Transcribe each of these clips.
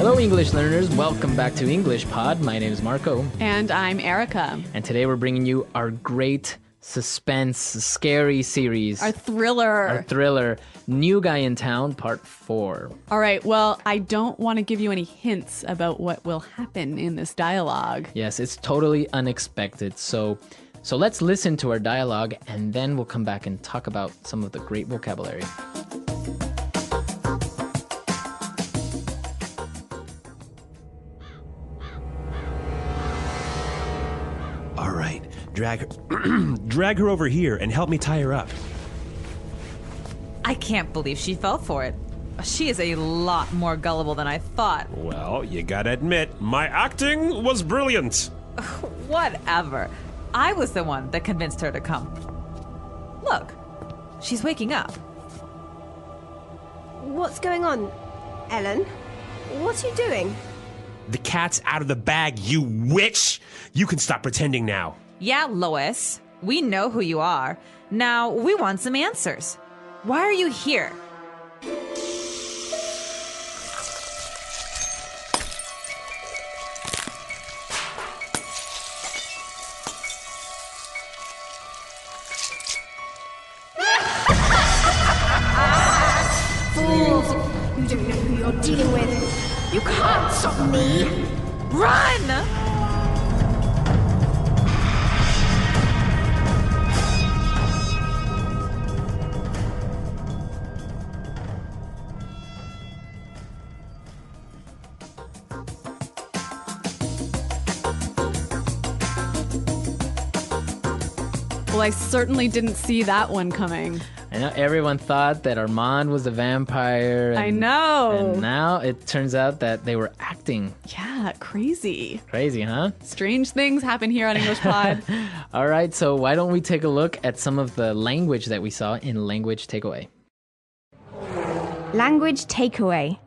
Hello, English learners. Welcome back to English Pod. My name is Marco. And I'm Erica. And today we're bringing you our great suspense, scary series. Our thriller. New Guy in Town, Part 4. All right, well, I don't want to give you any hints about what will happen in this dialogue. Yes, it's totally unexpected. So let's listen to our dialogue, and then we'll come back and talk about some of the great vocabulary. All right, drag her over here and help me tie her up. I can't believe she fell for it. She is a lot more gullible than I thought. Well, you gotta admit, my acting was brilliant. Whatever. I was the one that convinced her to come. Look, she's waking up. What's going on, Ellen? What are you doing? The cat's out of the bag, you witch! You can stop pretending now. Yeah, Lois, we know who you are. Now, we want some answers. Why are you here? Fools! You don't know who you're dealing with. You can't stop me! Run! Well, I certainly didn't see that one coming. I know everyone thought that Armand was a vampire. I know. And now it turns out that they were acting. Yeah, crazy. Crazy, huh? Strange things happen here on English Pod. All right, so why don't we take a look at some of the language that we saw in Language Takeaway. Language takeaway.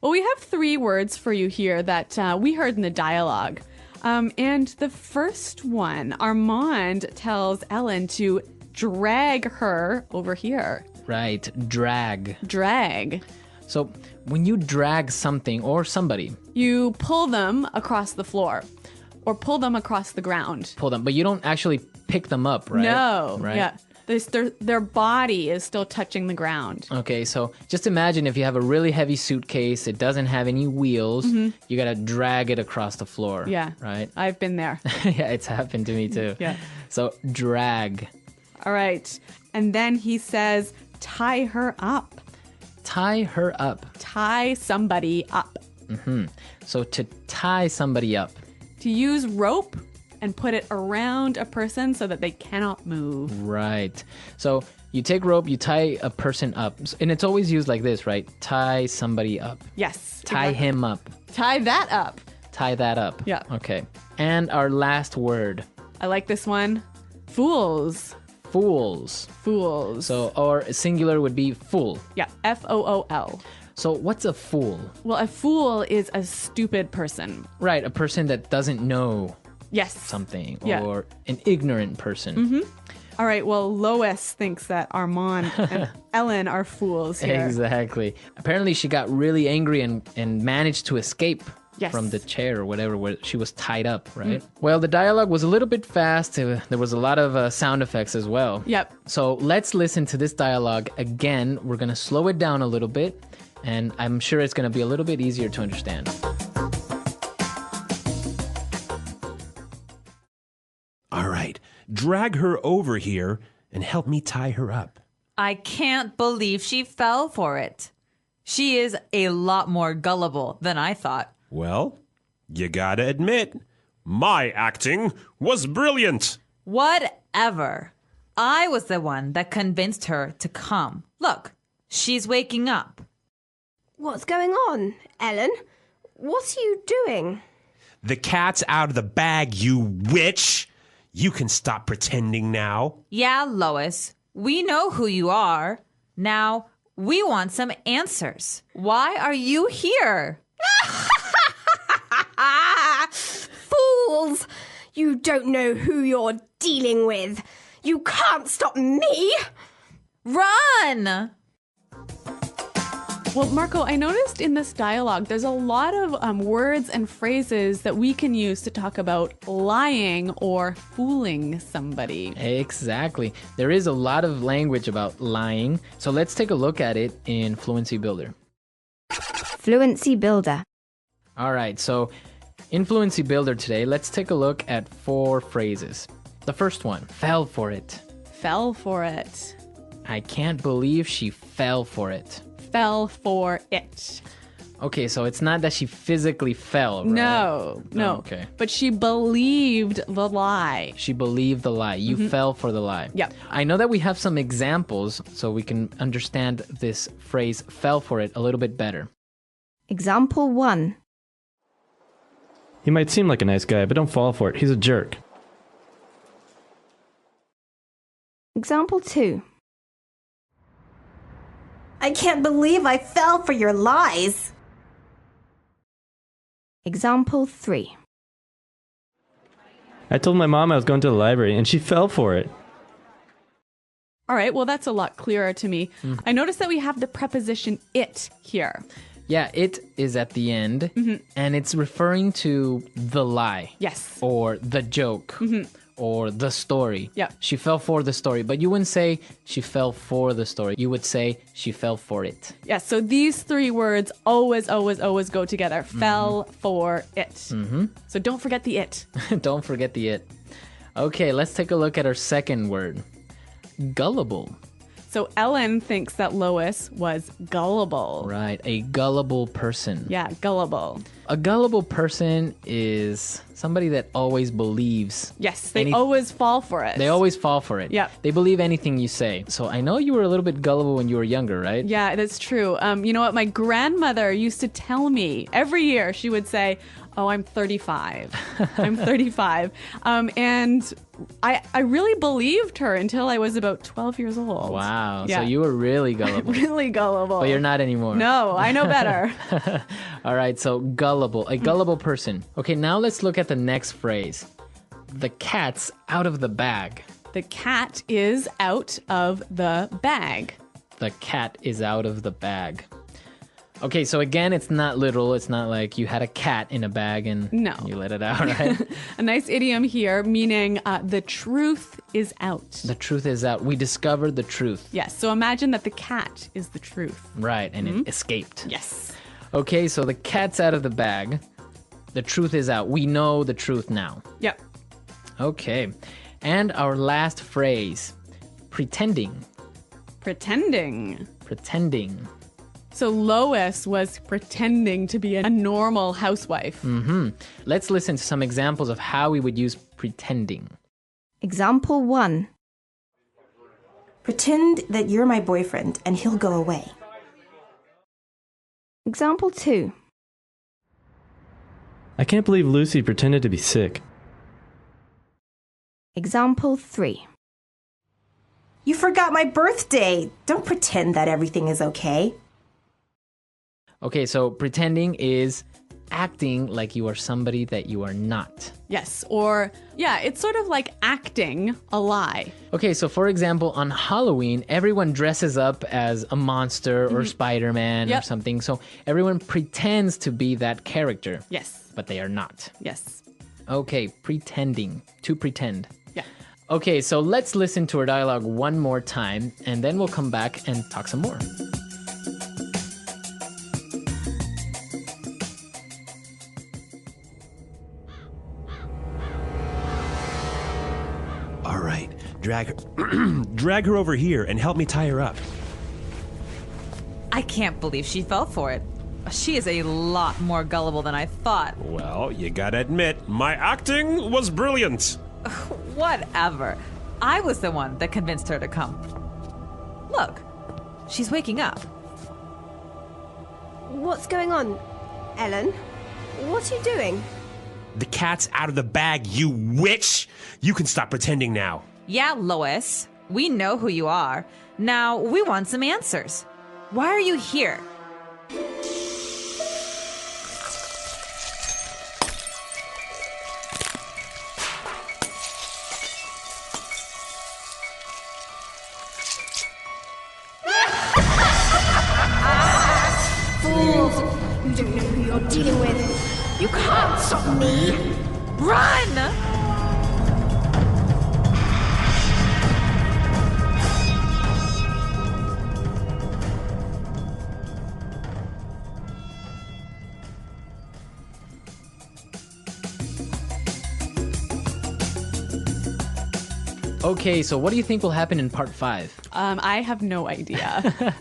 Well, we have 3 words for you here that we heard in the dialogue. And the first one, Armand tells Ellen to drag her over here. Right, drag. Drag. So when you drag something or somebody, You pull them across the floor or pull them across the ground. pull them, but you don't actually pick them up, right? No. Right? Yeah. Their body is still touching the ground. Okay, so just imagine if you have a really heavy suitcase, it doesn't have any wheels, you gotta drag it across the floor. Yeah. Right? I've been there. Yeah, it's happened to me too. Yeah. So drag. All right. And then he says, tie her up. Tie her up. Tie somebody up. So to tie somebody up. To use rope and put it around a person so that they cannot move. Right. So you take rope, you tie a person up. And it's always used like this, right? Tie somebody up. Yes. Tie exactly. him up. Tie that up. Tie that up. Yeah. Okay. And our last word. I like this one. Fools. Fools. Fools. So, or singular would be fool. Yeah. Fool. So what's a fool? Well, a fool is a stupid person. Right, a person that doesn't know Yes. something, Yeah. or an ignorant person. All right. Well, Lois thinks that Armand and Ellen are fools here. Exactly. Apparently she got really angry and managed to escape Yes. from the chair or whatever where she was tied up, right? Well, the dialogue was a little bit fast. There was a lot of sound effects as well. Yep. So let's listen to this dialogue again. We're going to slow it down a little bit, and I'm sure it's going to be a little bit easier to understand. All right, drag her over here and help me tie her up. I can't believe she fell for it. She is a lot more gullible than I thought. Well, you gotta admit, my acting was brilliant. Whatever. I was the one that convinced her to come. Look, she's waking up. What's going on, Ellen? What are you doing? The cat's out of the bag, you witch! You can stop pretending now. Yeah, Lois, we know who you are. Now, we want some answers. Why are you here? Fools! You don't know who you're dealing with. You can't stop me! Run! Well, Marco, I noticed in this dialogue, there's a lot of words and phrases that we can use to talk about lying or fooling somebody. Exactly. There is a lot of language about lying. So let's take a look at it in Fluency Builder. Fluency Builder. All right, so in Fluency Builder today, let's take a look at 4 phrases. The first one, fell for it. Fell for it. I can't believe she fell for it. Fell for it. Okay, so it's not that she physically fell, right? No. Okay. But she believed the lie. She believed the lie. You fell for the lie. Yep. I know that we have some examples so we can understand this phrase fell for it a little bit better. Example 1. He might seem like a nice guy, but don't fall for it. He's a jerk. Example 2. I can't believe I fell for your lies. Example 3. I told my mom I was going to the library, and she fell for it. All right, well, that's a lot clearer to me. I noticed that we have the preposition it here. Yeah, it is at the end, and it's referring to the lie. Yes. Or the joke. Or the story. Yep. She fell for the story, but you wouldn't say she fell for the story. You would say she fell for it. Yes, so these 3 words always go together. Fell for it. So don't forget the it. Don't forget the it. Okay, let's take a look at our second word. Gullible. So Ellen thinks that Lois was gullible. Right, a gullible person. Yeah, gullible. A gullible person is somebody that always believes. Yes, they always fall for it. They always fall for it. Yep. They believe anything you say. So I know you were a little bit gullible when you were younger, right? Yeah, that's true. You know what? My grandmother used to tell me every year, she would say, oh, I'm 35. I'm 35. And I really believed her until I was about 12 years old. Wow. Yeah. So you were really gullible. Really gullible. But you're not anymore. No, I know better. All right, so gullible, a gullible person. Okay, now let's look at the next phrase. The cat's out of the bag. The cat is out of the bag. The cat is out of the bag. Okay, so again, it's not literal. It's not like you had a cat in a bag and you let it out, right? A nice idiom here, meaning the truth is out. The truth is out. We discovered the truth. Yes, so imagine that the cat is the truth. Right, and it escaped. Yes. Okay, so the cat's out of the bag. The truth is out. We know the truth now. Yep. Okay, and our last phrase, pretending. Pretending. Pretending. So Lois was pretending to be a normal housewife. Let's listen to some examples of how we would use pretending. Example 1. Pretend that you're my boyfriend and he'll go away. Example 2. I can't believe Lucy pretended to be sick. Example 3. You forgot my birthday. Don't pretend that everything is okay. Okay, so pretending is acting like you are somebody that you are not. Yes, or yeah, it's sort of like acting a lie. Okay, so for example, on Halloween, everyone dresses up as a monster or Spider-Man or something. So everyone pretends to be that character. Yes. But they are not. Yes. Okay, pretending. To pretend. Yeah. Okay, so let's listen to our dialogue one more time, and then we'll come back and talk some more. All right, drag her over here and help me tie her up. I can't believe she fell for it. She is a lot more gullible than I thought. Well, you gotta admit, my acting was brilliant. Whatever. I was the one that convinced her to come. Look, she's waking up. What's going on, Ellen? What are you doing? The cat's out of the bag, you witch! You can stop pretending now. Yeah, Lois, we know who you are. Now, we want some answers. Why are you here? dealing with. You can't stop me. Run! Okay, so what do you think will happen in part 5? I have no idea.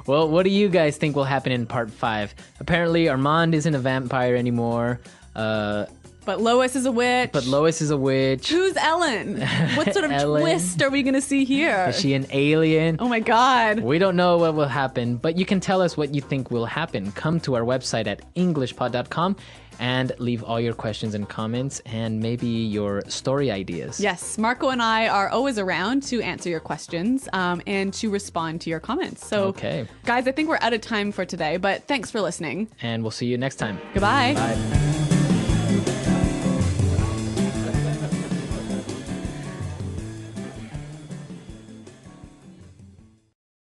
Well, what do you guys think will happen in part 5? Apparently, Armand isn't a vampire anymore. But Lois is a witch. Who's Ellen? What sort of Ellen. twist are we going to see here? Is she an alien? Oh my God. We don't know what will happen, but you can tell us what you think will happen. Come to our website at englishpod.com and leave all your questions and comments and maybe your story ideas. Yes, Marco and I are always around to answer your questions and to respond to your comments. So, Okay. guys, I think we're out of time for today, but thanks for listening. And we'll see you next time. Goodbye. Bye.